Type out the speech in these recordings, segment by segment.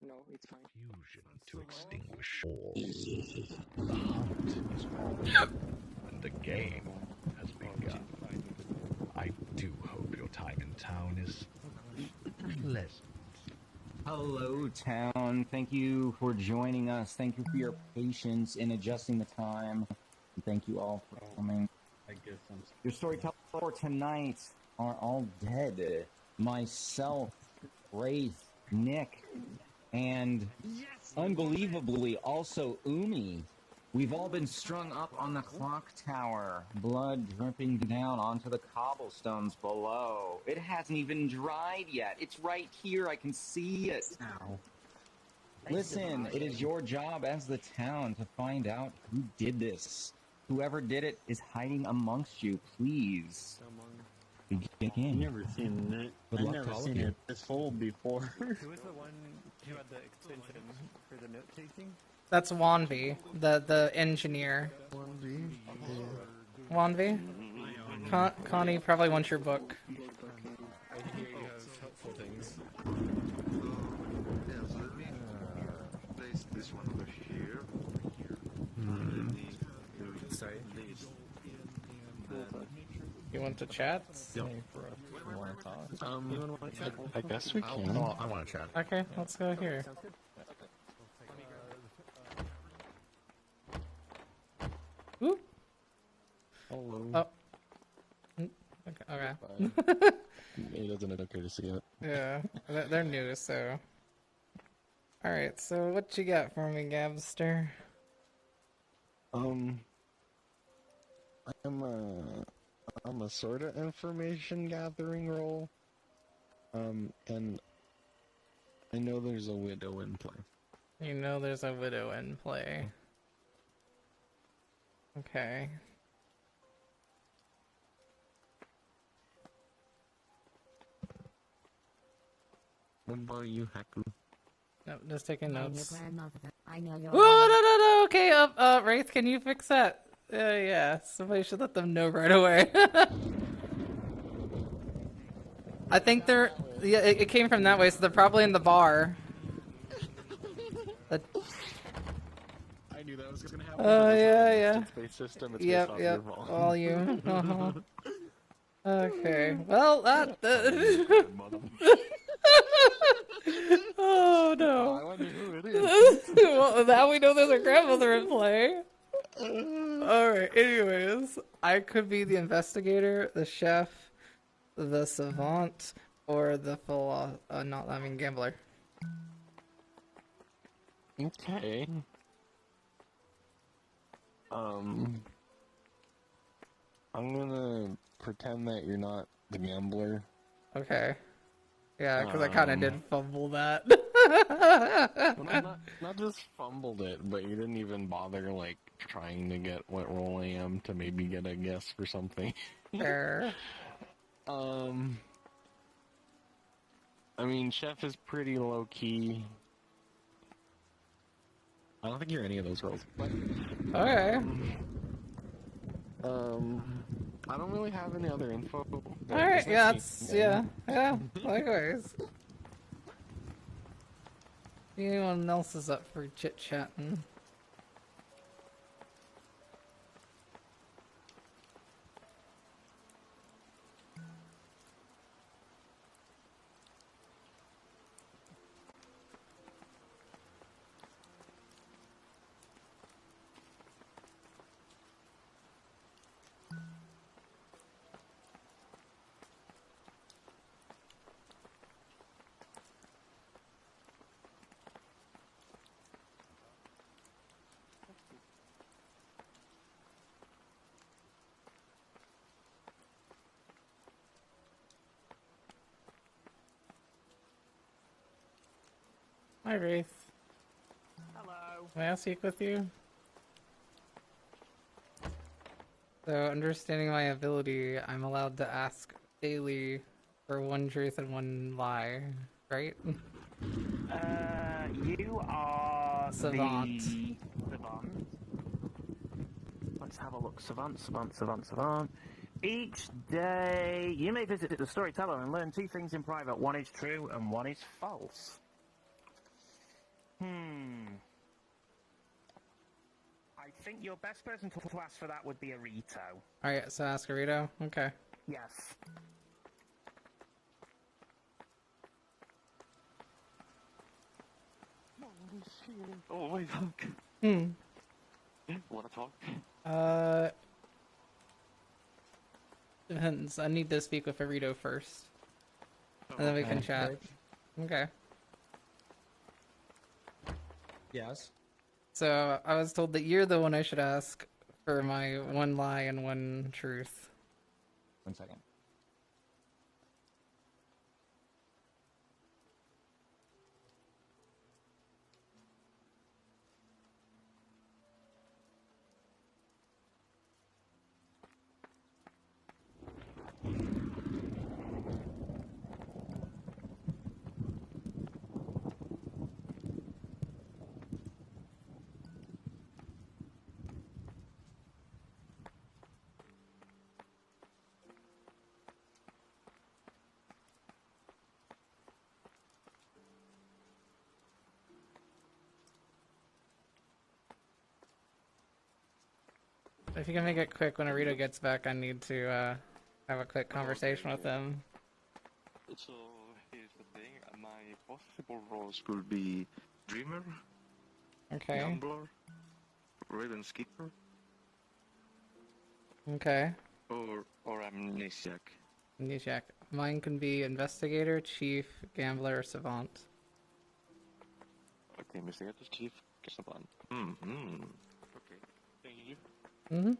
No, it's fine. Fusion to extinguish all. The hunt is on, and the game has begun. I do hope your time in town is pleasant. Hello, town. Thank you for joining us. Thank you for your patience in adjusting the time. And thank you all for coming. I guess I'm... Your storyteller for tonight are all dead. Myself, Wraith, Nick, and unbelievably also Umi. We've all been strung up on the Clocktower, blood dripping down onto the cobblestones below. It hasn't even dried yet. It's right here. I can see it. Ow. Listen, it is your job as the town to find out who did this. Whoever did it is hiding amongst you. Please begin. I've never seen it. I've never seen it this full before. Who was the one who had the extension for the note taking? That's Wanvi, the engineer. Wanvi? Connie probably wants your book. I hear you have helpful things. Yeah, so let me place this one over here. Sorry. You want to chat? Yep. You want to talk? I guess we can. Oh, I want to chat. Okay, let's go here. Sounds good. Ooh. Hello. Oh. Okay. It doesn't look okay to see it. Yeah, they're new, so. Alright, so what you got for me, Gabster? I'm a sort of information gathering role. And I know there's a widow in play. You know there's a widow in play. Okay. What about you, Haku? Nope, just taking notes. I know your Whoa, no, okay, Wraith, can you fix that? Yeah, somebody should let them know right away. I think they're, yeah, it came from that way, so they're probably in the bar. I knew that was gonna happen. Yeah. Space system, it's Yep, volume. Okay, well, that... Oh, no. I wonder who it is. Well, now we know there's a grandmother in play. Alright, anyways. I could be the investigator, the chef, the savant, or the not living gambler. Okay. I'm gonna pretend that you're not the gambler. Okay. Yeah, because I kind of did fumble that. Well, not just fumbled it, but you didn't even bother, like, trying to get what role I am to maybe get a guess for something. Fair. I mean, Chef is pretty low-key. I don't think you're any of those roles. But, Okay. I don't really have any other info. Alright, yeah, that's, yeah, likewise. Anyone else is up for chit-chatting? Hi, Wraith. Hello. May I speak with you? So, understanding my ability, I'm allowed to ask daily for one truth and one lie, right? You are Savant. the savant. Let's have a look. Savant. Each day, you may visit the storyteller and learn two things in private. One is true and one is false. I think your best person to ask for that would be Arito. Alright, so ask Arito? Okay. Yes. Oh, wait, look. Hmm. Wanna talk? Depends. I need to speak with Arito first. And then we can chat. Okay. Yes. So, I was told that you're the one I should ask for my one lie and one truth. 1 second. If you can make it quick when Arito gets back, I need to have a quick conversation with him. So, here's the thing. My possible roles could be Dreamer, Okay. Gambler, Raven Skipper, Okay. or Amnesiac. Nishak. Mine can be investigator, chief, gambler, or savant. Okay, Investigator, Chief, Savant. Okay, thank you. Mm-hmm.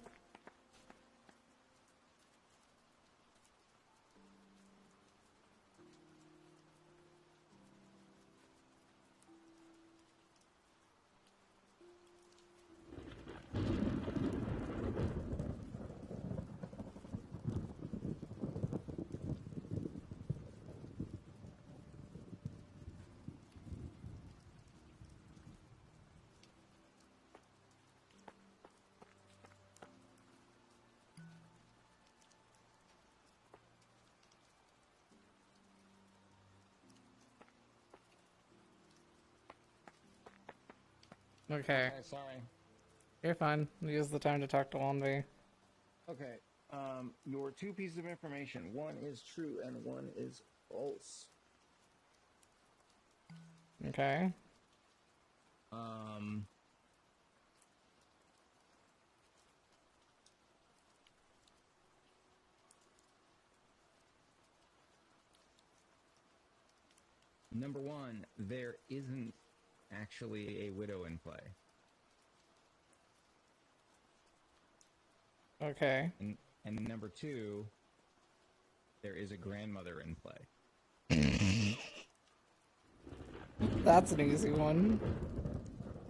Okay. Sorry. You're fine. Use the time to talk to Wanby. Okay. Your two pieces of information. One is true and one is false. Okay. Number one, there isn't actually a widow in play. Okay. And number two, there is a grandmother in play. That's an easy one.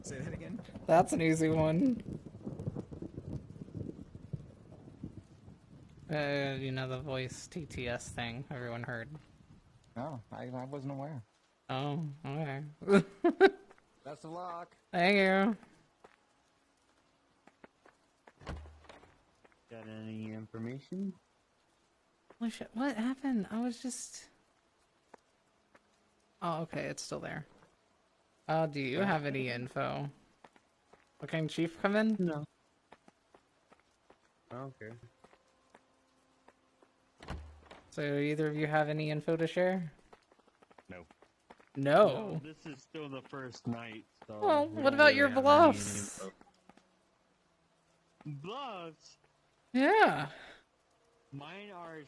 Say that again? That's an easy one. You know the voice TTS thing everyone heard. Oh, I wasn't aware. Oh, okay. Best of luck. Thank you. Got any information? Holy shit, what happened? I was just... Oh, okay, it's still there. Do you have any info? Can Chief come in? No. Okay. So either of you have any info to share? No. No? This is still the first night, so... Well, we what don't about really your have any bluffs? info. Bluffs? Yeah. Mine are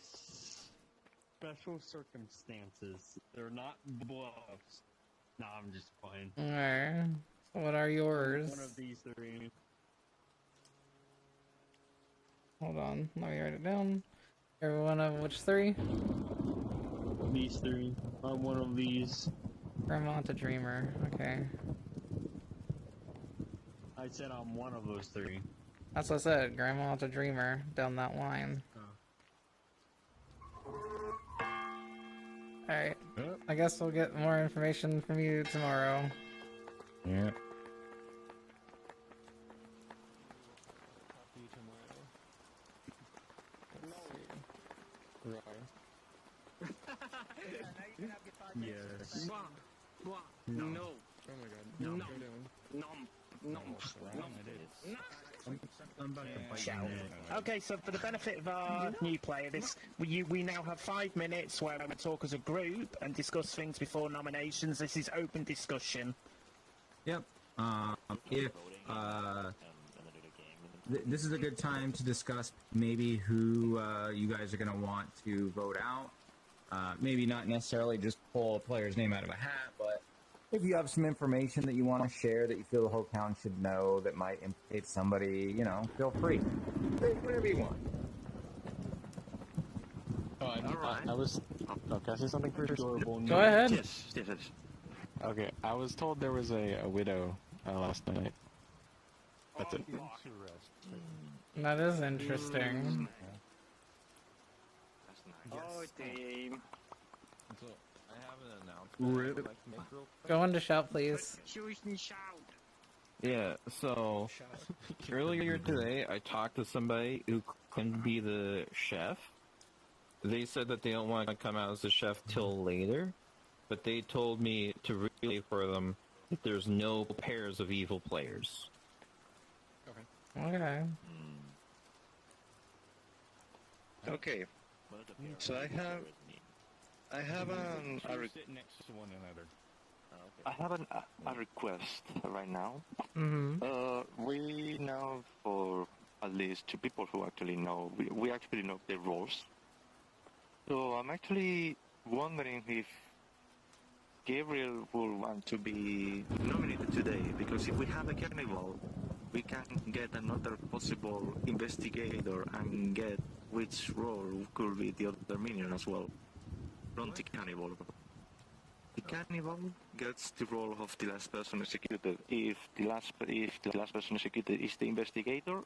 special circumstances. They're not bluffs. Nah, I'm just playing. Alright. So what are yours? One of these three. Hold on, let me write it down. Every one of which three? These three. I'm one of these. Grandma to Dreamer, okay. I said I'm one of those three. That's what I said, Grandma to Dreamer, down that line. Alright, I guess we'll get more information from you tomorrow. Yeah. Yes. No. Oh my god. No. Go down. I'm about to bite Shall. your neck. Okay, so for the benefit of our new player, we now have 5 minutes where we talk as a group and discuss things before nominations. This is open discussion. Yep. If this is a good time to discuss maybe who you guys are going to want to vote out. Maybe not necessarily just pull a player's name out of a hat, but if you have some information that you want to share that you feel the whole town should know that might implicate somebody, you know, feel free. Say whatever you want. I was. Oh, can I say something first? Go ahead. Yes. Okay, I was told there was a widow last night. That's it. That is interesting. Oh, team. So, I have an announcement I'd like to make real quick. Go into shout, please. Yeah, so earlier today I talked to somebody who can be the chef. They said that they don't want to come out as the chef till later, but they told me to relay for them that there's no pairs of evil players. Okay. Okay. So I have a request right now. We know for at least 2 people who actually know. We actually know the roles. So I'm actually wondering if Gabriel will want to be nominated today, because if we have a carnival, we can get another possible investigator and get which role could be the other minion as well. From the cannibal. The cannibal gets the role of the last person executed. If the last person executed is the investigator,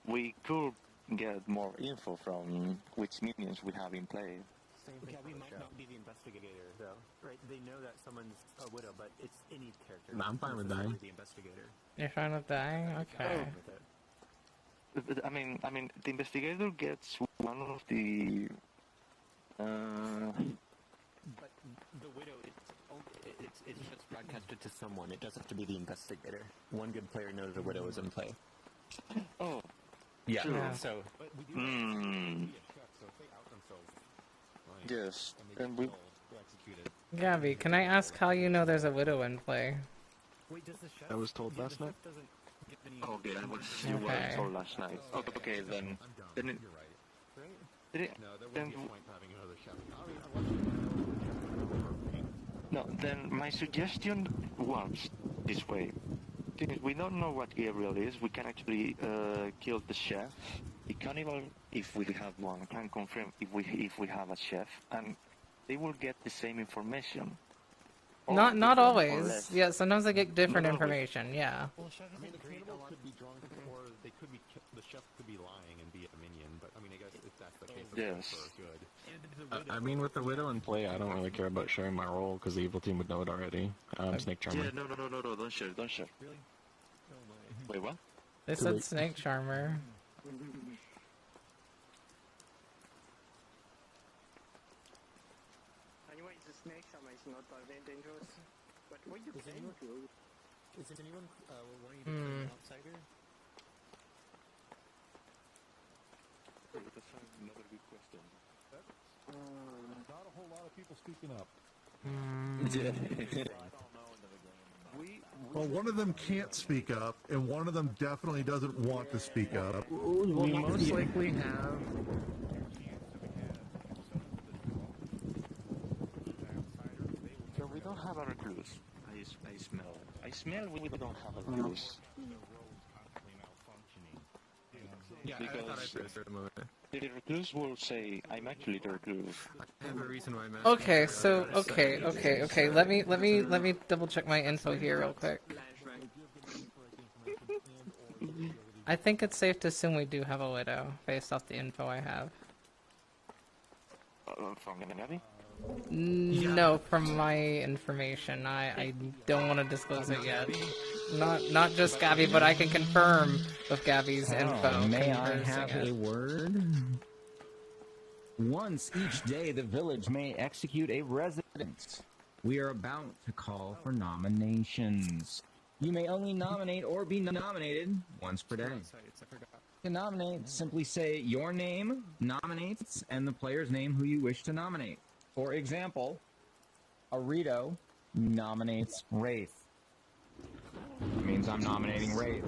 we could get more info from which minions we have in play. Okay, we might not be the investigator, though. Right? They know that someone's a widow, but it's any character. No, I'm fine with dying. The investigator. You're fine with dying? Okay. I mean, the investigator gets one of the. But the widow, it's just broadcasted to someone. It doesn't have to be the investigator. One good player knows a widow is in play. Oh. Yeah. True. So. Yes, and we. Gabby, can I ask how you know there's a widow in play? Wait, does the chef? I was told last night. Okay, you were told last night. Okay, then. Then no, then my suggestion works this way. Since we don't know what Gabriel is, we can actually kill the chef. The cannibal, if we have one, can confirm if we have a chef, and they will get the same information. Not always. Yeah, sometimes they get different information. Yeah. Well, I mean, the cannibal could be drunk, or they could be the chef could be lying and be a minion. But I mean, I guess if that's the case, yes. Good. I mean, with the widow in play, I don't really care about sharing my role because the evil team would know it already. Snake Charmer. Yeah, no, don't share. Really? Wait, what? They said Snake Charmer. Anyway, the snake charmer is not very dangerous. But what you can do? Is anyone wanting to be an outsider? That's another good question. Not a whole lot of people speaking up. Well, one of them can't speak up, and one of them definitely doesn't want to speak up. We most likely have. So we don't have a recluse. I smell we don't have a recluse. Yeah, because I thought I pressed it a moment. the recluse will say, I'm actually the recluse. I have a reason why I'm Okay, so okay. Let me double check my info here real quick. I think it's safe to assume we do have a widow based off the info I have. From Gabby? No, from my information. I don't want to disclose it yet. Not just Gabby, but I can confirm with Gabby's info. May I have a word? Once each day, the village may execute a resident. we are about to call for nominations. You may only nominate or be nominated once per day. To nominate, simply say your name, nominates, and the player's name who you wish to nominate. For example, Arito nominates Wraith. That means I'm nominating Wraith.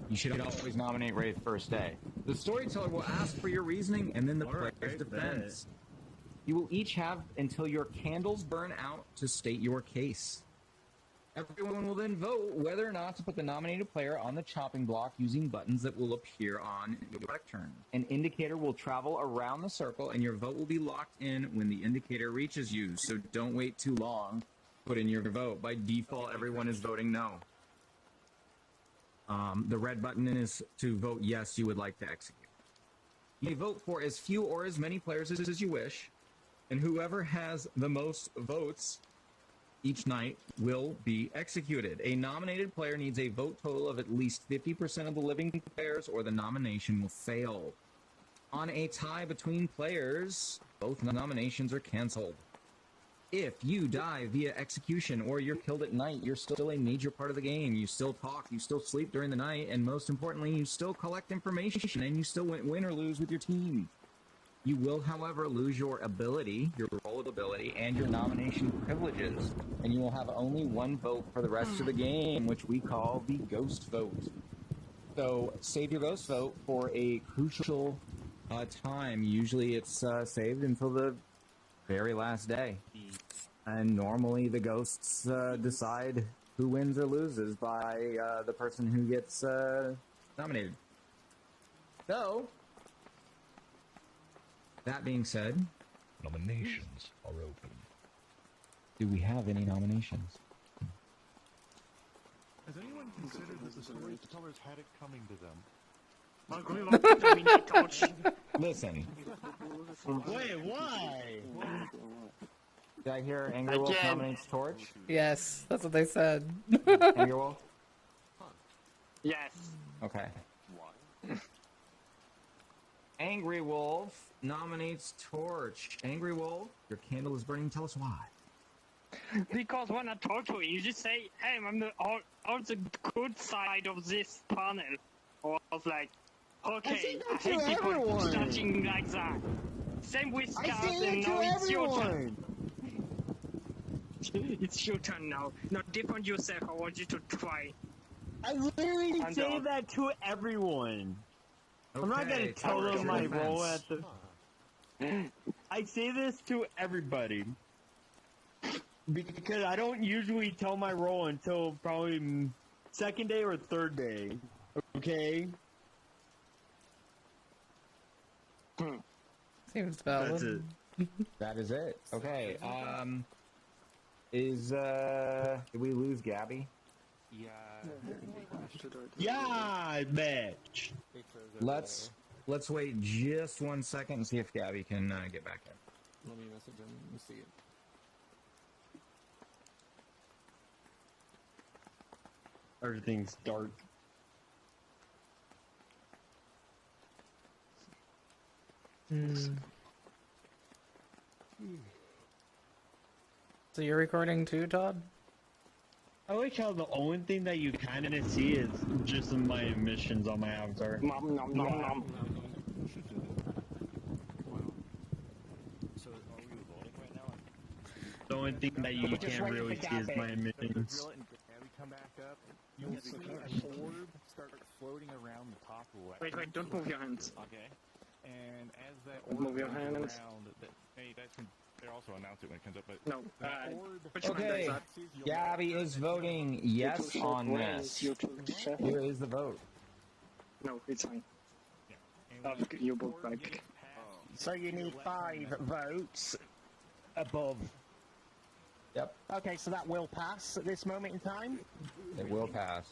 You should always nominate Wraith first day. The storyteller will ask for your reasoning and then the player's defense. You will each have until your candles burn out to state your case. Everyone will then vote whether or not to put the nominated player on the chopping block using buttons that will appear on your lectern. An indicator will travel around the circle and your vote will be locked in when the indicator reaches you, so don't wait too long to put in your vote. By default, everyone is voting no. The red button is to vote yes, you would like to execute. You may vote for as few or as many players as you wish, and whoever has the most votes each night will be executed. A nominated player needs a vote total of at least 50% of the living players or the nomination will fail. On a tie between players, both nominations are canceled. If you die via execution or you're killed at night, you're still a major part of the game. You still talk, you still sleep during the night, and most importantly, you still collect information and you still win or lose with your team. You will, however, lose your ability, your role ability, and your nomination privileges, and you will have only one vote for the rest of the game, which we call the ghost vote. So save your ghost vote for a crucial time. Usually it's saved until the very last day. And normally the ghosts decide who wins or loses by the person who gets nominated. So, that being said, nominations are open. Do we have any nominations? Has anyone considered that the storytellers had it coming to them? Listen. Wait, why? Did I hear Angry Wolf nominates Torch? Yes, that's what they said. Angry Wolf? Yes. Okay. Angry Wolf nominates Torch. Angry Wolf, your candle is burning. Tell us why. Because when I talk to you, you just say, hey, I'm on the good side of this panel. Or I was like, okay, I hate people starting like that. Same with Scout, and now it's your turn. It's your turn now. Now defend yourself, I want you to try. I literally say that to everyone. Okay, I'm not gonna tell them my role at the... I say this to everybody. Because I don't usually tell my role until probably second day or third day. Okay? Seems valid. That's it. That is it. Okay, did we lose Gabby? Yeah, bitch. Let's wait just 1 second and see if Gabby can get back in. Let me message him. Let me see it. Everything's dark. So you're recording too, Todd? I like how the only thing that you kind of see is just my emissions on my avatar. Nom nom nom nom. So are we voting right now? The only thing that you can't really see is my emissions. We come back up. You'll see an orb start floating around the top left. Wait, don't move your hands. Okay. And as that Don't orb move your goes hands. around, hey, that's when they also announce it when it comes up. But No. Which one Okay, does that? Gabby is voting yes on this. Here is the vote. No, it's fine. You both back. So you need 5 votes above. Yep. Okay, so that will pass at this moment in time? It will pass.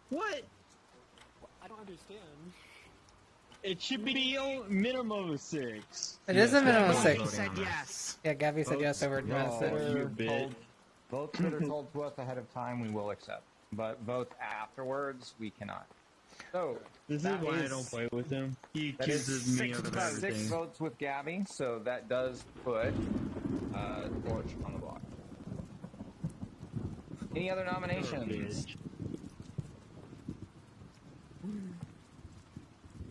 What? I don't understand. It should be a minimum of 6. It is a minimum of Gabby 6. said yes. Yeah, Gabby said yes over message. You bitch. Votes that are told to us ahead of time we will accept, but votes afterwards we cannot. So This is that why I don't play with him. He that is accuses me of six everything. votes with Gabby, so that does put Torch on the block. Any other nominations?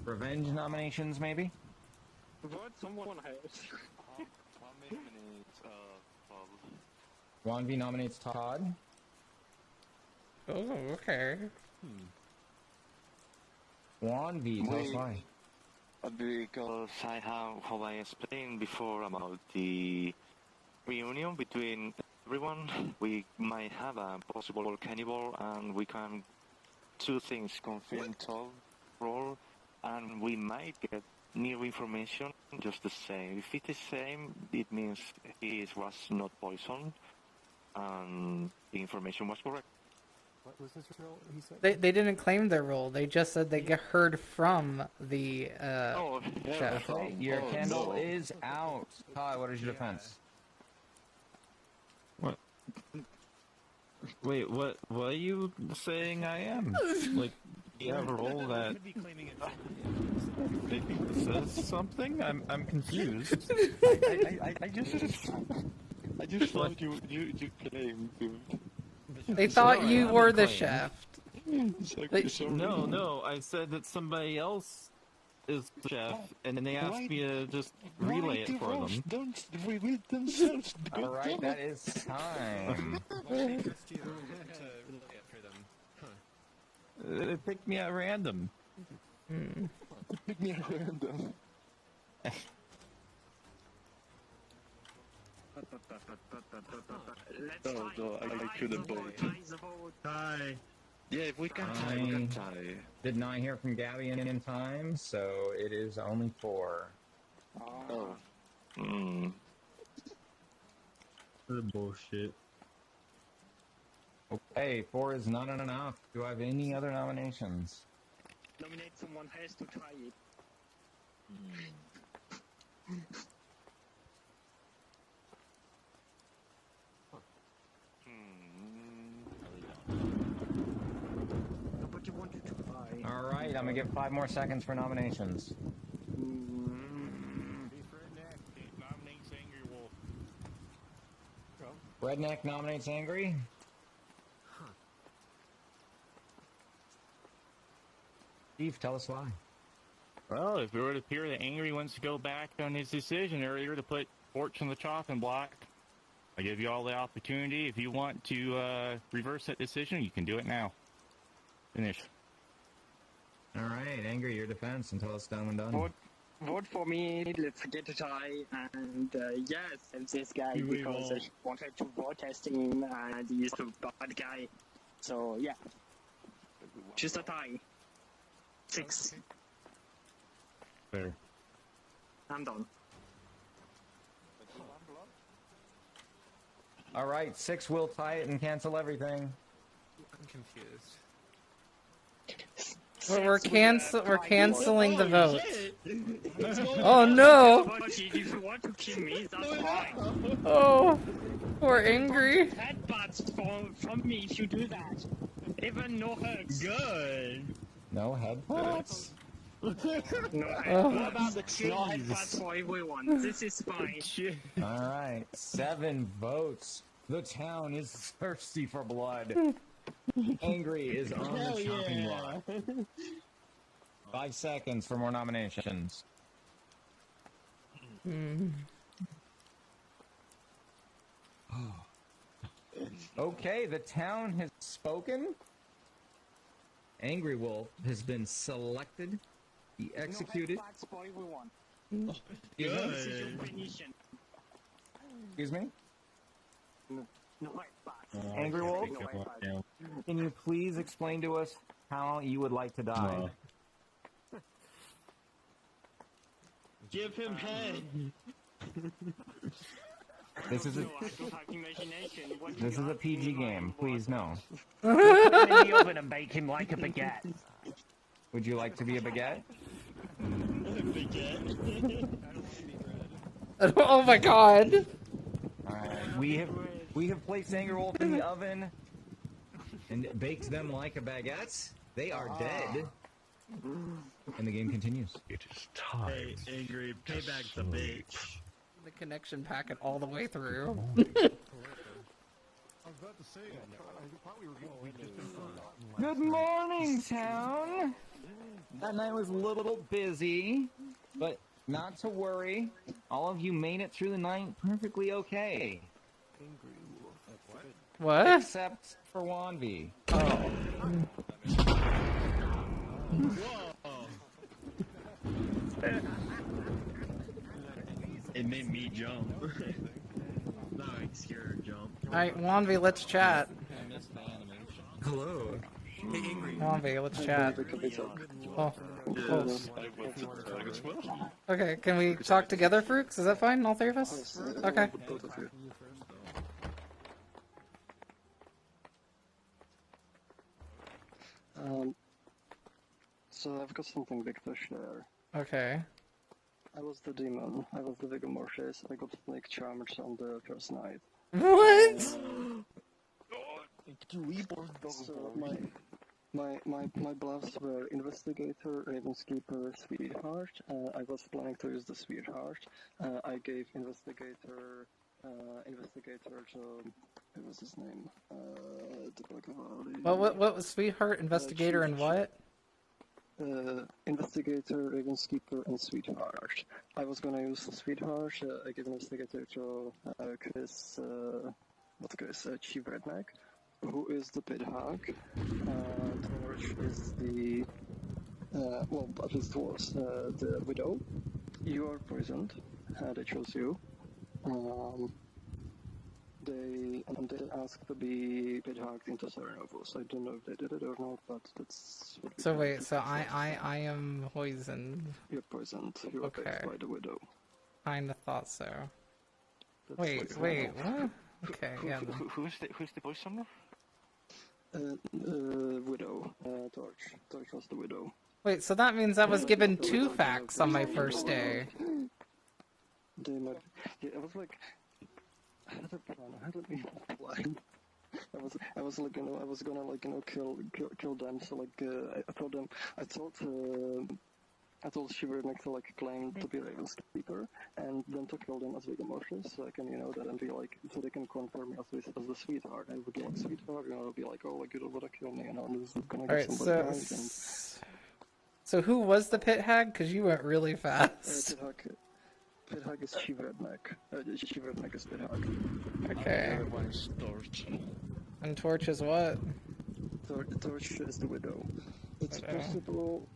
Revenge nominations, maybe? What? Someone has. Ron V nominates Todd. Oh, okay. Juan V, tell us why. Because I have, how I explained before about the reunion between everyone, we might have a possible cannibal, and we can two things confirm Todd role, and we might get new information just the same. If it is same, it means he was not poisoned, and the information was correct. What was his role? He said. They didn't claim their role. They just said they get heard from the chef. Okay, your candle is out. Todd, what is your defense? What? Wait, what are you saying I am? Like, you have a role that says something? I'm confused. I just thought you claimed to. They thought No, I you haven't were the claimed. chef. No, I said that somebody else is the chef, and then they asked me to just relay it for them. Don't reveal themselves. Alright, that is time. They picked me at random. Pick me at random. No, I couldn't vote. Tie. Yeah, if we can tie, we can tie. Did not hear from Gabby in time, so it is only 4. Oh. Hmm. This is bullshit. Okay, 4 is not enough. Do I have any other nominations? Nominate someone has to try it. Nobody wanted to try. Alright, I'm gonna give 5 more seconds for nominations. Redneck nominates Angry. Steve, tell us why. Well, if it would appear that Angry wants to go back on his decision earlier to put Torch on the chopping block, I give you all the opportunity. If you want to reverse that decision, you can do it now. Finish. Alright, Angry, your defense until it's done when done. Vote for me, let's get a tie, and yes, and this guy, because I wanted to vote testing him, and he's a bad guy. So, yeah. Just a tie. 6. Fair. I'm done. Alright, 6 will tie it and cancel everything. I'm confused. We're canceling the vote. Oh no! If you want to kill me, that's fine. Oh, poor Angry. Headbutts from me if you do that. Even no hugs. Good. No headbutts? No headbutts. What about the chill headbutts for everyone? This is fine. Alright, 7 votes. The town is thirsty for blood. Angry is on the chopping block. 5 seconds for more nominations. Okay, the town has spoken. Angry Wolf has been selected. He executed. No headbutts for everyone. Excuse This is your punition. Excuse me? No headbutts. Angry Wolf? No headbutts. Can you please explain to us how you would like to die? Give him head. This is a this is a PG game. Please no. Put him in the oven and bake him like a baguette. Would you like to be a baguette? Oh my god. Alright, we have placed Angry Wolf in the oven and baked them like a baguette. They are dead. And the game continues. It is time. Hey, Angry, to payback's a sleep. bitch. The connection packet all the way through. I was about to say, I thought we'd just been Good morning, town. That night was a little busy, but not to worry. All of you made it through the night perfectly okay. What? Except for Wanvi. Oh. It made me jump. No, I scared jump. Alright, Wanvi, let's chat. Hello. Hey, Angry. Wanvi, let's chat. Oh. Yes. Okay, can we talk together, Fruits? Is that fine, all three of us? Okay. So I've got something big to share. Okay. I was the demon. I was the Vigor Mortis. I got snake charmed on the first night. What? So my bluffs were Investigator, Ravenskeeper, Sweetheart. I was planning to use the Sweetheart. I gave Investigator to what was his name? What was Sweetheart, Investigator, and what? Investigator, Ravenskeeper, and Sweetheart. I was gonna use Sweetheart. I gave Investigator to Chris, Chief Redneck, who is the pit hag. Torch is the, well, at least was the widow. You are poisoned. They chose you. They asked to be pit hacked into Serenovos. I don't know if they did it or not, but that's what we So can wait, do. so I am poisoned. You're poisoned. You are Okay. picked by the widow. Kinda thought so. That's Wait, like- what? Okay, yeah. then. Who's the poisoner? Widow. Torch. Torch was the widow. Wait, so that means I was given 2 facts on my first day. They might. Yeah, I was like, I had a plan. I had a plan. I was like, I was gonna like, kill them. So like, I told Shiver next to like claim to be Raven's keeper, and then to kill them as Vigor Mortis, so I can, then be like, so they can confirm me as the Sweetheart. I would be like, Sweetheart, I'll be like, oh, like, you don't wanna kill me, and this is gonna get Alright, somebody so... right, and... So who was the pit hag? Because you went really fast. Pit hag is Shiver Redneck. Shiver Redneck is pit hag. Okay. Everyone's Torch. And Torch is what? Torch is the widow. It's Widow. possible...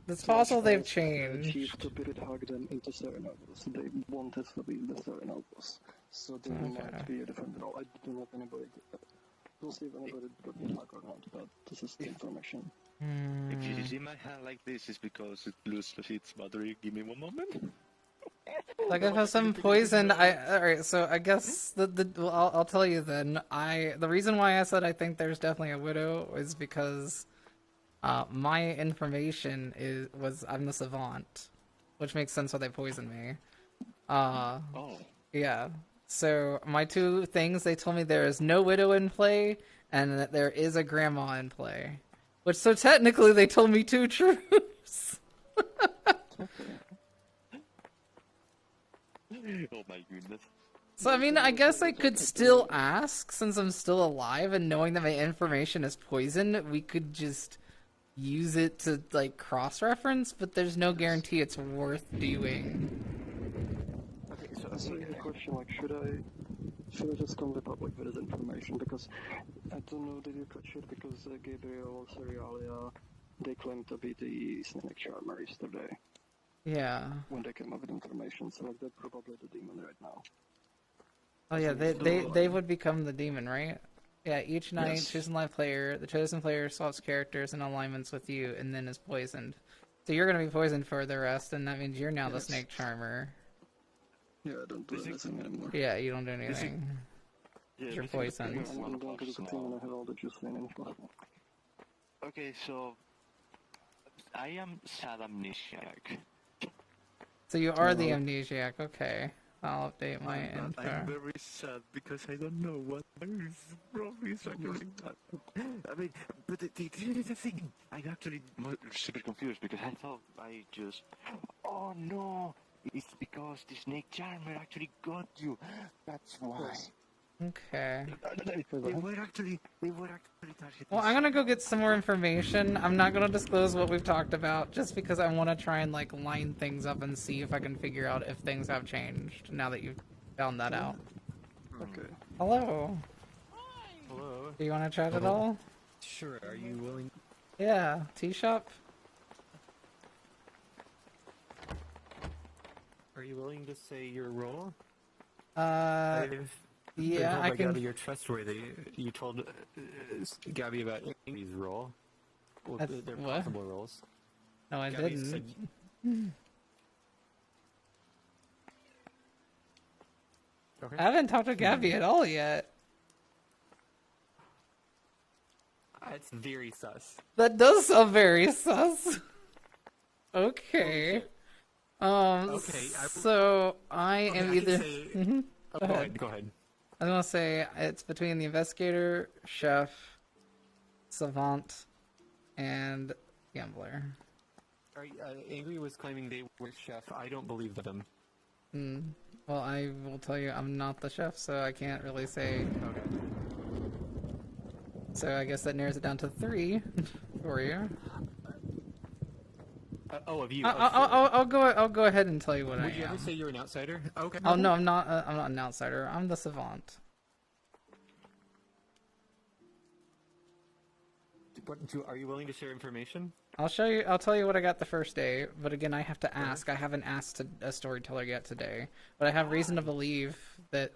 It's possible they've asked, changed. Chief to pit hag them into Serenovos. They wanted to be the Serenovos. So there might be a different role. I don't know if anybody... We'll see if anybody got pit hag or not, but this is the information. If you see my hand like this, it's because it loses its battery. Give me one moment. Like if I'm poisoned, alright, so I guess well, I'll tell you then. The reason why I said I think there's definitely a widow is because my information was I'm the savant, which makes sense why they poisoned me. Yeah. So my 2 things, they told me there is no widow in play and that there is a grandma in play. Which, so technically they told me 2 truths. Oh my goodness. So I mean, I guess I could still ask, since I'm still alive and knowing that my information is poisoned, we could just use it to, like, cross-reference, but there's no guarantee it's worth doing. Okay, so I have a question, like, should I just come with public with this information? Because I don't know that you could should, because Gabriel, Serialia, they claimed to be the snake charmer yesterday. Yeah. When they came up with information, so like, they're probably the demon right now. Oh yeah, they would become the demon, right? Yeah, each night, Yes. chosen live player, the chosen player swaps characters and alignments with you, and then is poisoned. So you're gonna be poisoned for the rest, and that means you're now the Yes. snake charmer. Yeah, I don't do anything anymore. Yeah, you don't do anything. Yeah, You're this is the poisoned. thing, one I'm going to the person team and now. I have all the juice and info. Okay, so I am sad amnesiac. So you are the amnesiac, okay. I'll update my I'm info. very sad because I don't know what is wrong is actually. I mean, but the thing, I'm actually super confused because I thought I just. Oh no! It's because the snake charmer actually got you. That's why. Okay. They were actually targeting. Well, I'm gonna go get some more information. I'm not gonna disclose what we've talked about, just because I want to try and like line things up and see if I can figure out if things have changed now that you've found that out. Okay. Hello. Hello. Do you want to chat at all? Sure. Are you willing? Yeah. Tea shop. Are you willing to say your role? Yeah, I can. Gabby, you're trustworthy. You told Gabby about Amy's role. Well, their what? possible roles. No, I Gabby didn't. said- Okay. I haven't talked to Gabby at all yet. It's very sus. That does sound very sus. Okay. Okay, So I am I can either. say- Mhm. Oh, Go ahead. Go ahead. I was gonna say it's between the investigator, chef, savant, and gambler. Angry was claiming they were chef. I don't believe them. Well, I will tell you, I'm not the chef, so I can't really say. Okay. So I guess that narrows it down to 3 for you. Of you. I'll go ahead and tell you what I Would you am. ever say you're an outsider? Okay. Oh no, I'm not. I'm not an outsider. I'm the savant. Are you willing to share information? I'll show you. I'll tell you what I got the first day. But again, I have to ask. I haven't asked a storyteller yet today. But I have reason to believe that.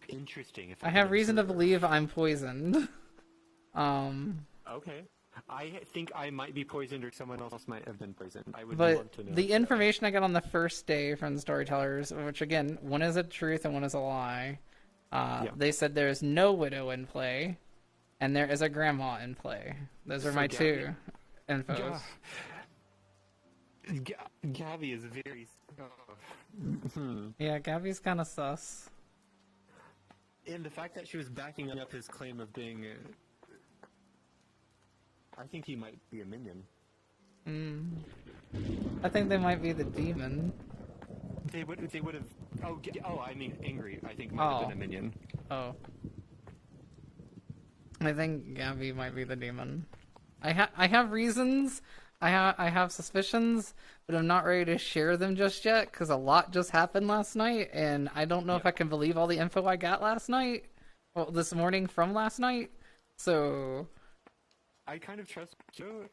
Interesting. I have reason to believe I'm poisoned. Okay. I think I might be poisoned, or someone else might have been poisoned. I would But love to know. the information I got on the first day from the storytellers, which again, one is a truth and one is a lie. They said there is no widow in play, and there is a grandma in play. Those are So my Gabby- two infos. Gabby is very. Yeah, Gabby's kind of sus. And the fact that she was backing up his claim of being. I think he might be a minion. I think they might be the demon. They would have. Oh, I mean, angry. I think might have been a minion. Oh. I think Gabby might be the demon. I have reasons. I have suspicions, but I'm not ready to share them just yet because a lot just happened last night, and I don't know if I can believe all the info I got last night. Well, this morning from last night. So. I kind of trust you.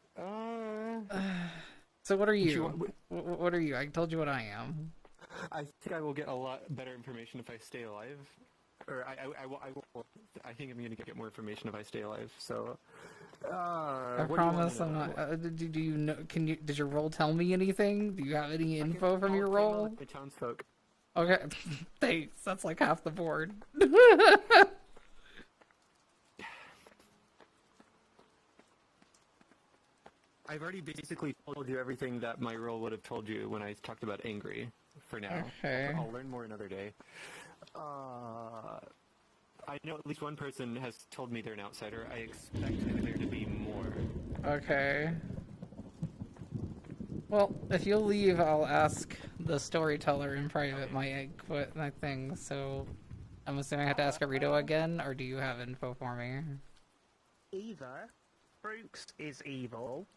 So what are you? What are you? I told you what I am. I think I will get a lot better information if I stay alive. Or I think I'm going to get more information if I stay alive. So, I promise I'm not. Do you know? Did your role tell me anything? Do you have any info from your role? The townsfolk. Okay, thanks. That's like half the board. I've already basically told you everything that my role would have told you when I talked about angry. For now, Okay. I'll learn more another day. I know at least one person has told me they're an outsider. I expect there to be more. Okay. Well, if you'll leave, I'll ask the storyteller in private my thing. So, I'm assuming I have to ask Arito again, or do you have info for me? Either Brooks is evil,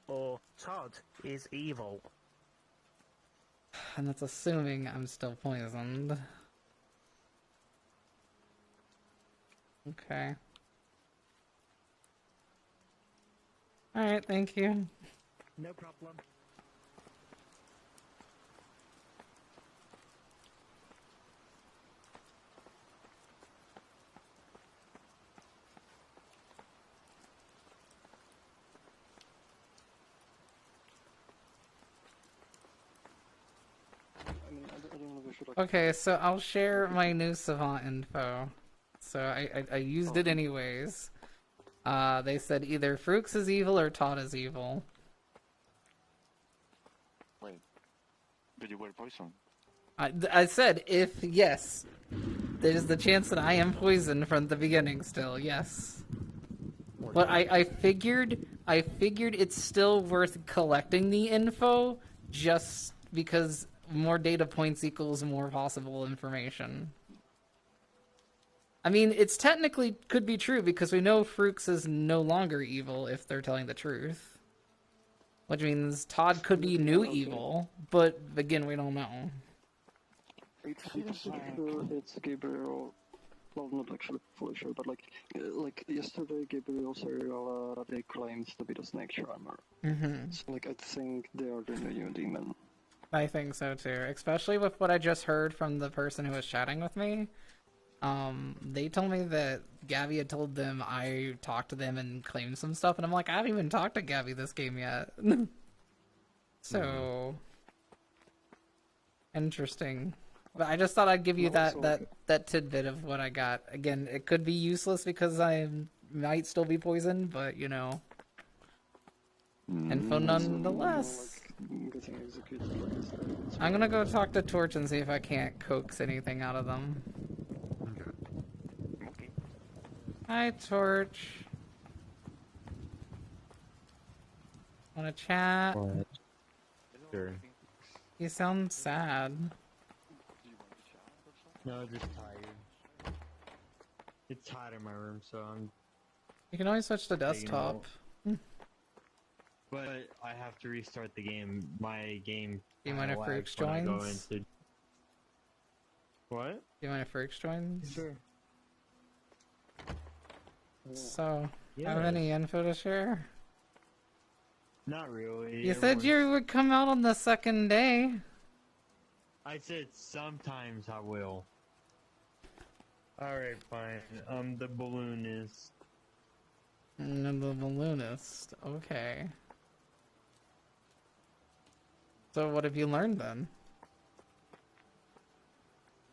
or Todd is evil. And that's assuming I'm still poisoned. Okay. Alright, thank you. No problem. I don't know if we should, like, Okay, so I'll share my new savant info. So I used it anyways. They said either Frooks is evil or Todd is evil. Wait. But you were poisoned. I said if yes. There's the chance that I am poisoned from the beginning still, yes. But I figured it's still worth collecting the info just because more data points equals more possible information. I mean, it's technically could be true because we know Frooks is no longer evil if they're telling the truth. Which means Todd could be new evil, but again, we don't know. It's sure it's Gabriel. Well, not actually fully sure, but like yesterday, Gabriel Serial they claimed to be the Snake Charmer. Mm-hmm. So like I think they are the new demon. I think so too, especially with what I just heard from the person who was chatting with me. They told me that Gabby had told them I talked to them and claimed some stuff, and I'm like, I haven't even talked to Gabby this game yet. So interesting. But I just thought I'd give you that tidbit of what I got. Again, it could be useless because I might still be poisoned, but you know, info nonetheless. I'm gonna go talk to Torch and see if I can't coax anything out of them. Okay. Hi, Torch. Wanna chat? What? Sure. You sound sad. No, just tired. It's hot in my room, so I'm. You can always switch to desktop. But I have to restart the game. My game. Do you mind if lags Freaks when I go joins? into- What? Do you mind if Freaks joins? Sure. So, Yeah. have any info to share? Not really. You said you would come out on the second day. I said sometimes I will. Alright, fine. The balloonist. The balloonist. Okay. So what have you learned then?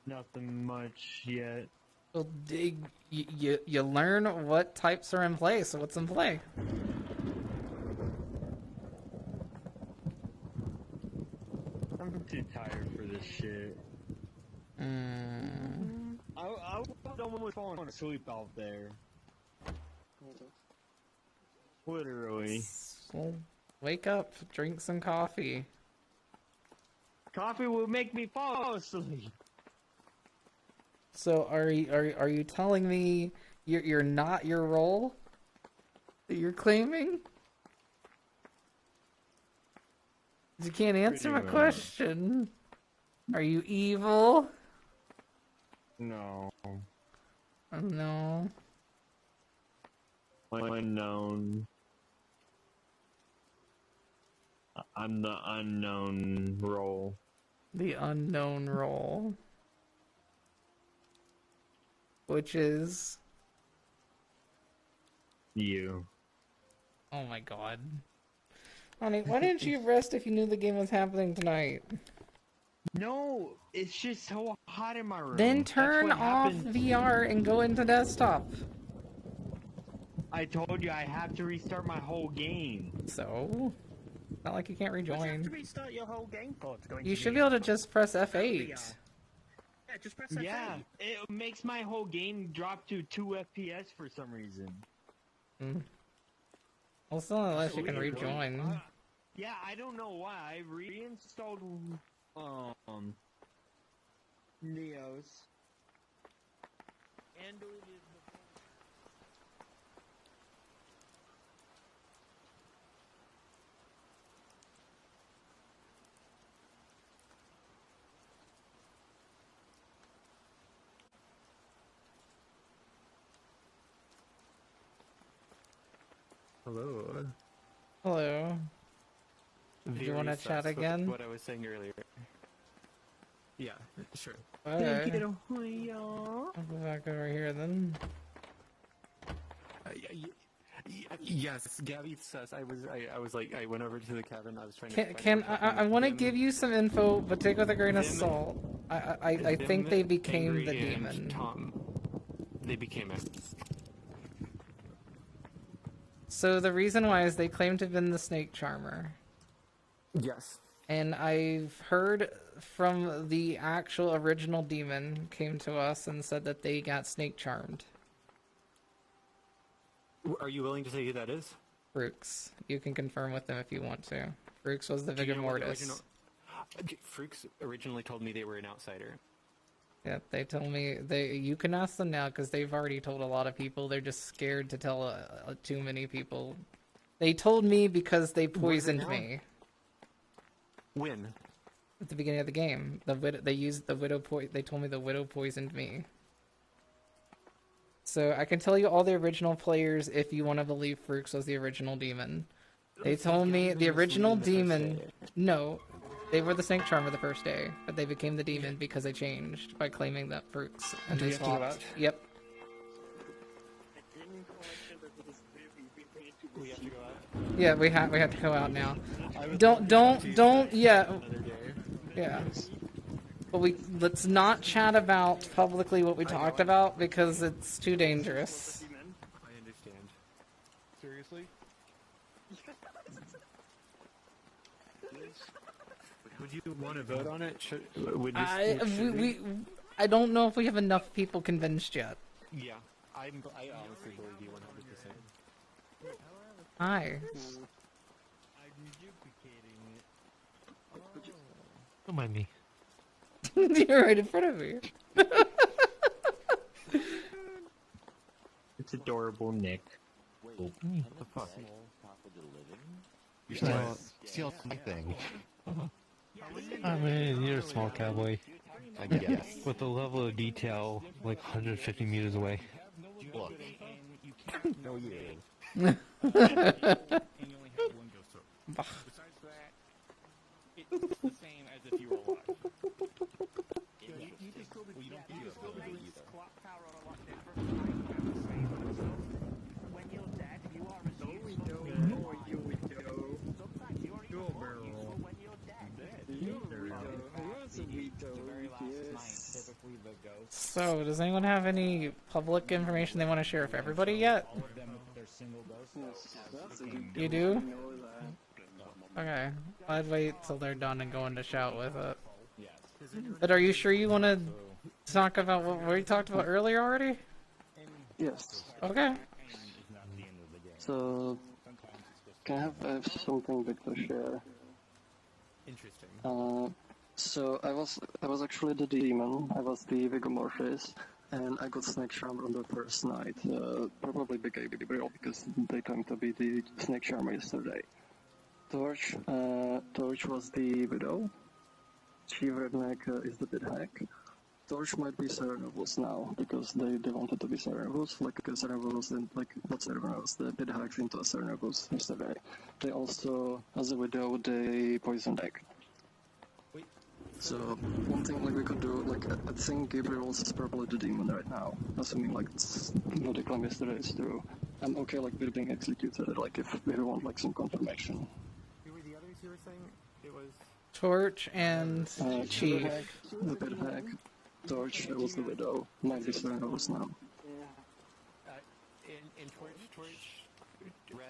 Nothing much yet. Well, you learn what types are in play, so what's in play? I'm too tired for this shit. I would almost falling asleep out there. Literally. Well, wake up, drink some coffee. Coffee will make me fall asleep. So are you telling me you're not your role that you're claiming? You can't answer my Pretty much. question. Are you evil? No. No. Unknown. I'm the unknown role. The unknown role. Which is... You. Oh my god. Honey, why didn't you rest if you knew the game was happening tonight? No, it's just so hot in my room. Then That's turn what off happened. VR and go into desktop. I told you I have to restart my whole game. So? Not like you can't What do you have rejoin. to restart your whole game for to go into You should VR? be able to just press F8. Yeah, just press F8. Yeah, it makes my whole game drop to 2 FPS for some reason. Well, still unless you can Weird. rejoin. Yeah, I don't know why. I reinstalled Neos and deleted the Hello. Hello. Do you want to Very chat sus with again? What I was saying earlier. Yeah, sure. Alright. you. I'll go back over here then. Yes, Gabby says I was like I went over to the cabin. I was trying to. I want to give you some info, but take it with a grain of salt. I think they became the Angry and demon. Tom, they became it. So the reason why is they claim to have been the snake charmer. Yes. And I've heard from the actual original demon came to us and said that they got snake charmed. Are you willing to say who that is? Fruix. You can confirm with them if you want to. Fruix was the Do you Vigor know what the Mortis. Fruix originally told me they were an outsider. Yeah, they told me you can ask them now because they've already told a lot of people. They're just scared to tell too many people. They told me because they poisoned me. When? At the beginning of the game, they used the widow. They told me the widow poisoned me. So I can tell you all the original players if you want to believe Fruix was the original demon. They told me the original demon. No, they were the snake charmer the first day, but they became the demon because they changed by claiming that Fruix and Do they we have to go swapped. out? Yep. We have to go out. Yeah, we have to go out now. Don't. Yeah. Yeah. But let's not chat about publicly what we talked about because it's too dangerous. I understand. Seriously? Would you want to vote on it? I don't know if we have enough people convinced yet. Yeah, I honestly believe you 100%. Hi. Don't mind me. You're right in front of me. It's adorable, Nick. What the fuck? You're still my thing. I mean, you're a small cowboy. I guess. With a level of detail like 150 meters away. Look. No, you And you only have one ghost hook. Besides that, it's the same as if you were alive. You just well, you don't get a ability either. Clocktower are a lot different. When you're dead, you are a sometimes you are even more useful when you're dead. So, does anyone have any public information they want to share with everybody yet? You do? Okay. I'd wait till they're done and go into shout with it. But are you sure you want to talk about what we talked about earlier already? Yes. Okay. So, I have something big to share. Interesting. So I was actually the demon. I was the Vigomorphis, and I got snake charmer on the first night. Probably big Gabriel because they claimed to be the snake charmer yesterday. Torch was the widow. Chief Redneck is the bit hack. Torch might be Serenobus now because they wanted to be Serenobus, like Serenobus and like not Serenobus, the bit hacks into a Serenobus yesterday. They also, as a widow, they poisoned egg. So one thing like we could do, like I think Gabriel's is probably the demon right now, assuming like it's, what they claimed yesterday is true. I'm okay like with being executed, like if we want like some confirmation. Who were the others you were saying? It was Torch and Chief. The bit hack. Torch, it was the widow. Might be Serenobus now. in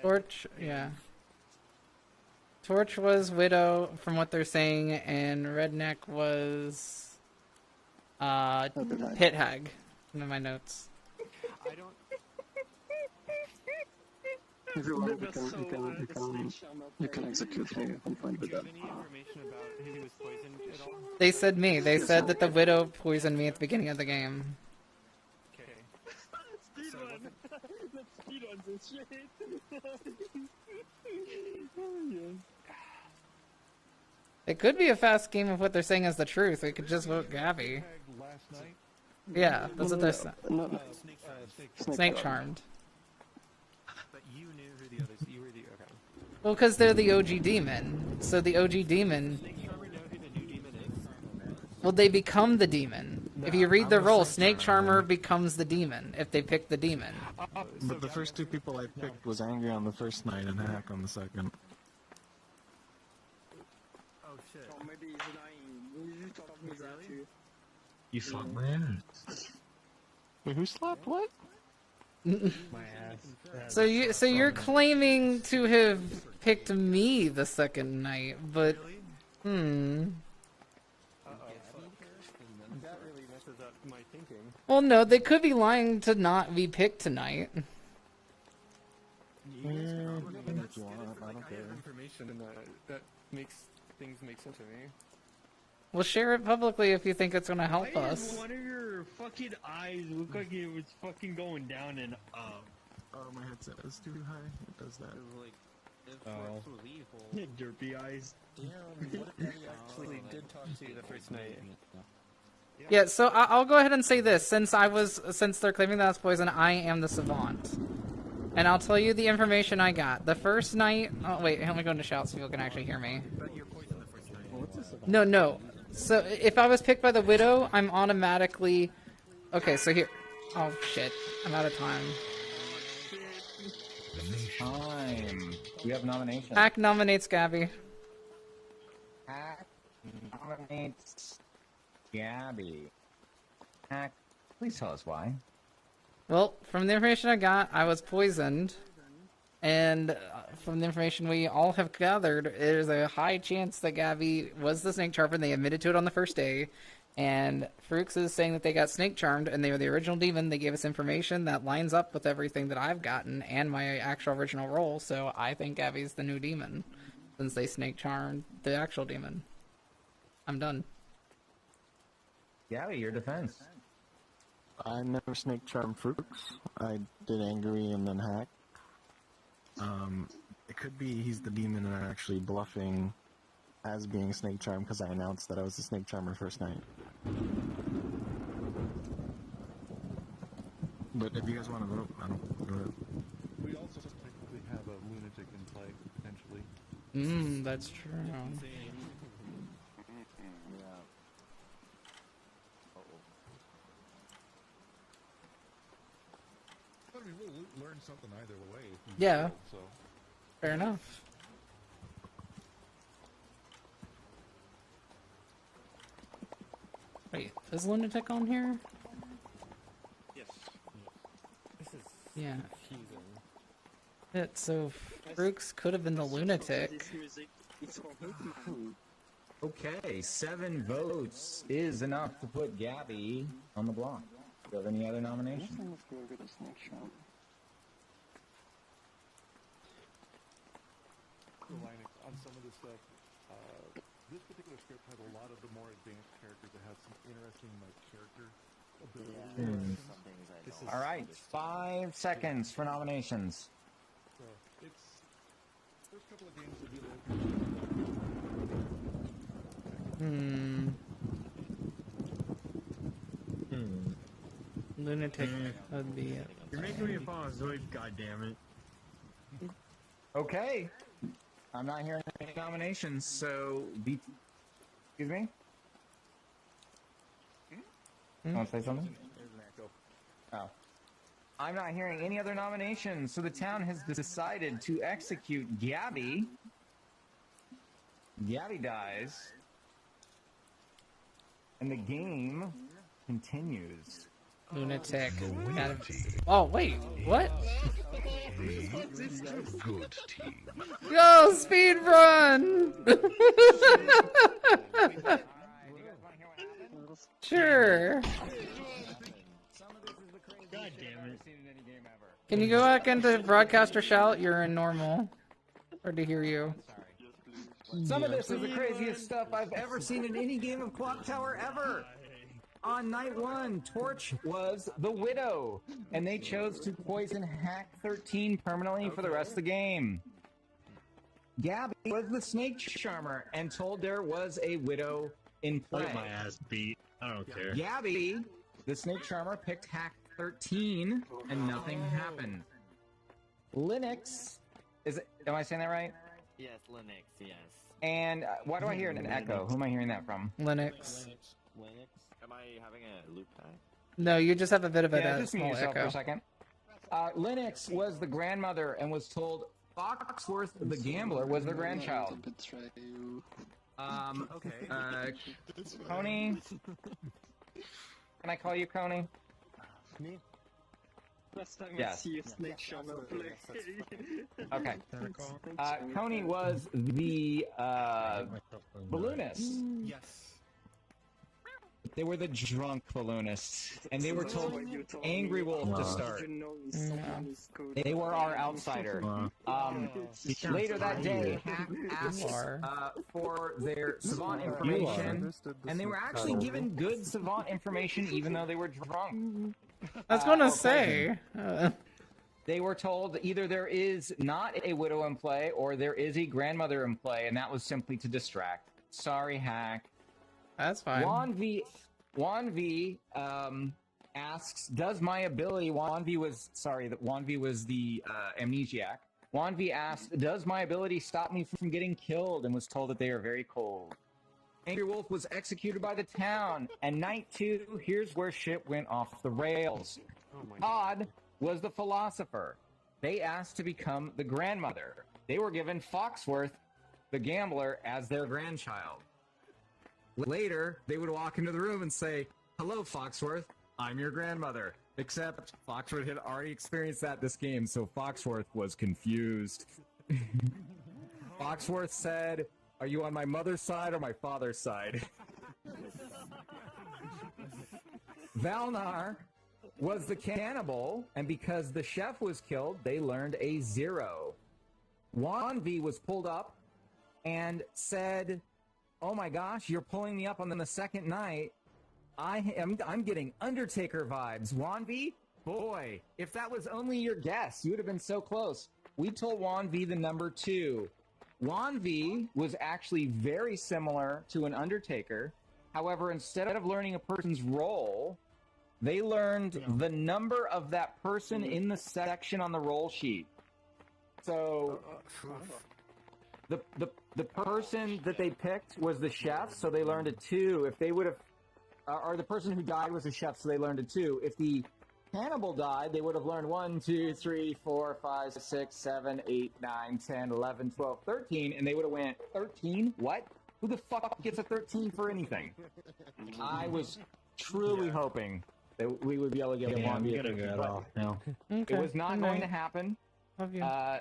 Torch, yeah. Torch was Widow, from what they're saying, and Redneck was Pit Hag. In my notes. I don't. If you want, you can execute me. I'm fine with that. Any information about who he was poisoned at all? They said me. They said that the Widow poisoned me at the beginning of the game. Okay. Speedrun! Let's speedrun this shit! It could be a fast game if what they're saying is the truth. We could just vote Gabby. Last night? Yeah, that's what they're saying. Snake Charmed. Charmed. But you knew who the others. You were the okay. Well, because they're the OG demon. So the OG demon. Snake Charmer know who the new demon is? Well, they become the demon. If you read the role, Snake Charmer becomes the demon if they pick the demon. But the first two people I picked was Angry on the first night and Hack on the second. Oh shit. Or maybe he's lying. You told me that too. You slapped my ass. Wait, who slapped what? My ass. So you're claiming to have picked me the second night, but Hmm. That really messes up my thinking. Well, no, they could be lying to not be picked tonight. If you want, I don't care. Information that makes things make sense to me. We'll share it publicly if you think it's gonna help Why us. does one of your fucking eyes look like it was fucking going down and up? Oh, my headset is too high. It does that. Like, if Oh. was evil. Yeah, derpy eyes. Damn, what if Eddie actually did talk to you the first night? Yeah, so I'll go ahead and say this: since they're claiming that's poison, I am the savant, and I'll tell you the information I got. The first night. Oh wait, let me go into shout so people can actually hear me. But you're poisoned the first night. Well, what's this about? No. So if I was picked by the widow, I'm automatically. Okay, so here. Oh shit, I'm out of time. Time. We have nominations. Hack nominates Gabby. Hack nominates Gabby. Hack, please tell us why. Well, from the information I got, I was poisoned. And from the information we all have gathered, there's a high chance that Gabby was the snake charmer. They admitted to it on the first day. And Frooks is saying that they got snake charmed and they were the original demon. They gave us information that lines up with everything that I've gotten and my actual original role. So I think Gabby's the new demon since they snake charmed the actual demon. I'm done. Gabby, your defense. I never snake charmed Frooks. I did angry and then hack. It could be he's the demon and I'm actually bluffing as being snake charmed because I announced that I was the snake charmer first night. But if you guys want to vote, I don't do it. We also technically have a lunatic in play, potentially. That's true. I mean, we'll learn something either way. If Yeah. vote, so. Fair enough. Wait, is Lunatic on here? Yes. This is Yeah. confusing. So Frooks could have been the Lunatic. Okay, 7 votes is enough to put Gabby on the block. Do you have any other nominations? Linux on some of this stuff. This particular script has a lot of the more advanced characters that have some interesting character abilities. All right, 5 seconds for nominations. So it's first couple of games will be a little. Lunatic would be it. You're making me fall asleep, goddammit. Okay. I'm not hearing any nominations, so excuse me? Want to say something? Oh. I'm not hearing any other nominations, so the town has decided to execute Gabby. Gabby dies. And the game continues. Lunatic. Oh, wait, what? Good team. Go, speed run! Sure. God damn it. Can you go back into broadcaster shout? You're in normal. Hard to hear you. Some of this is the craziest stuff I've ever seen in any game of Clocktower ever. On night 1, Torch was the Widow, and they chose to poison Hack 13 permanently for the rest of the game. Gabby was the Snake Charmer and told there was a Widow in play. Get my ass beat. I don't care. Gabby, the Snake Charmer, picked Hack 13, and nothing happened. Linux, am I saying that right? Yes, Linux, yes. And why do I hear an echo? Who am I hearing that from? Linux. Linux? Am I having a loop time? No, you just have a bit of Yeah, a just mute small yourself for echo. a second. Linux was the grandmother and was told Foxworth the Gambler was their grandchild. Okay. Coney? Can I call you Coney? Me? Last time I Yes. see a snake channel play. Okay. Coney was the balloonist. Yes. They were the drunk balloonists, and they were told Angry Wolf to start. They were our outsider. Later that day, Hack asked for their savant information, and they were actually given good savant information even though they were drunk. I was gonna or say. They were told either there is not a widow in play or there is a grandmother in play, and that was simply to distract. Sorry, Hack. That's fine. Juan V asks, does my ability, Juan V was the amnesiac. Juan V asked, does my ability stop me from getting killed, and was told that they are very cold. Angry Wolf was executed by the town, and night 2, here's where shit went off the rails. Todd was the philosopher. They asked to become the grandmother. They were given Foxworth, the gambler, as their grandchild. Later, they would walk into the room and say, hello, Foxworth, I'm your grandmother. Except Foxworth had already experienced that this game, so Foxworth was confused. Foxworth said, are you on my mother's side or my father's side? Valnar was the cannibal, and because the chef was killed, they learned a 0. Juan V was pulled up and said, oh my gosh, you're pulling me up on the second night. I'm getting Undertaker vibes. Juan V, boy, if that was only your guess, you would have been so close. We told Juan V the number 2. Juan V was actually very similar to an Undertaker. However, instead of learning a person's role, they learned the number of that person in the section on the roll sheet. So the person that they picked was the chef, so they learned a 2. If they would have, or the person who died was a chef, so they learned a 2. If the cannibal died, they would have learned 1, 2, 3, 4, 5, 6, 7, 8, 9, 10, 11, 12, 13, and they would have went 13. What? Who the fuck gets a 13 for anything? I was truly hoping that we would be able to get one. It was not going to happen.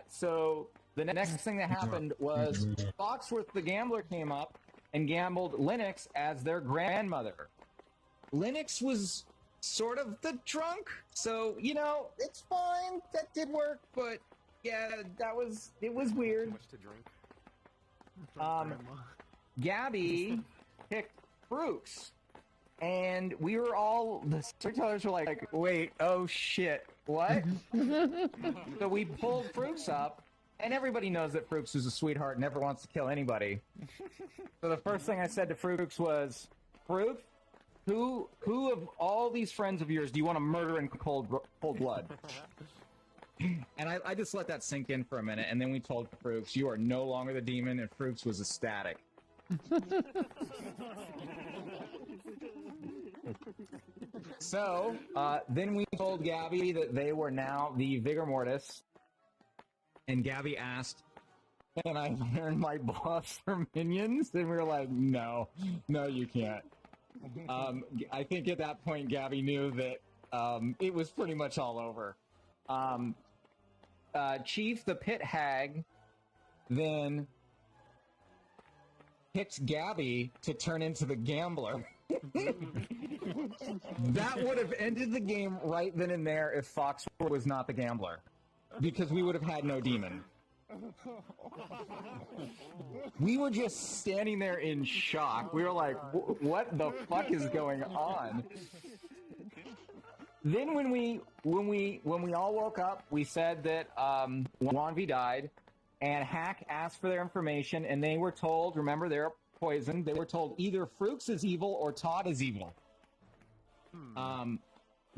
So the next thing that happened was Foxworth the gambler came up and gambled Linux as their grandmother. Linux was sort of the drunk, so you know it's fine. That did work, but yeah, it was weird. Much to drink. Gabby picked Brooks, and we were all, the storytellers were like, wait, oh shit, what? So we pulled Brooks up, and everybody knows that Brooks is a sweetheart, never wants to kill anybody. So the first thing I said to Brooks was, Brooks, who of all these friends of yours do you want to murder in cold blood? And I just let that sink in for a minute, and then we told Brooks, you are no longer the demon, and Brooks was ecstatic. So, then we told Gabby that they were now the Vigor Mortis, and Gabby asked, can I learn my boss for minions? And we were like, no, you can't. I think at that point Gabby knew that it was pretty much all over. Chief, the pit hag, then picked Gabby to turn into the gambler. That would have ended the game right then and there if Foxworth was not the gambler, because we would have had no demon. We were just standing there in shock. We were like, what the fuck is going on? Then when we all woke up, we said that Juan V died, and Hack asked for their information, and they were told, remember, they're poisoned, they were told either Frooks is evil or Todd is evil.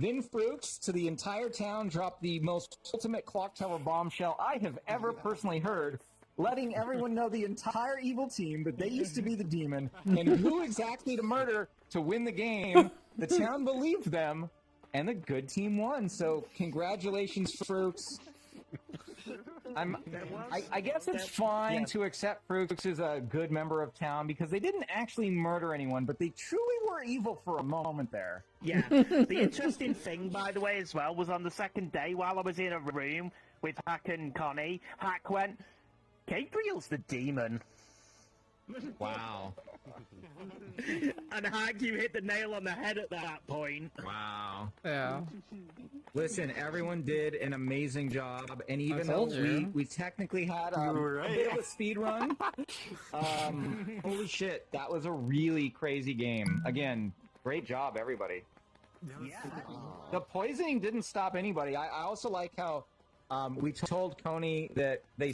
Then Frooks, to the entire town, dropped the most ultimate Clocktower bombshell I have ever personally heard, letting everyone know, the entire evil team, that they used to be the demon, and who exactly to murder to win the game. The town believed them, and the good team won. So congratulations, Frooks. I guess it's fine to accept Fruits as a good member of town because they didn't actually murder anyone, but they truly were evil for a moment there. Yeah. The interesting thing, by the way, as well, was on the second day while I was in a room with Hack and Connie, Hack went, Gabriel's the demon. Wow. And Hack, you hit the nail on the head at that point. Wow. Yeah. Listen, everyone did an amazing job, and even though told you. we technically had a bit of a speed run, holy shit, that was a really crazy game. Again, great job, everybody. The poisoning didn't stop anybody. I also like how we told Coney that they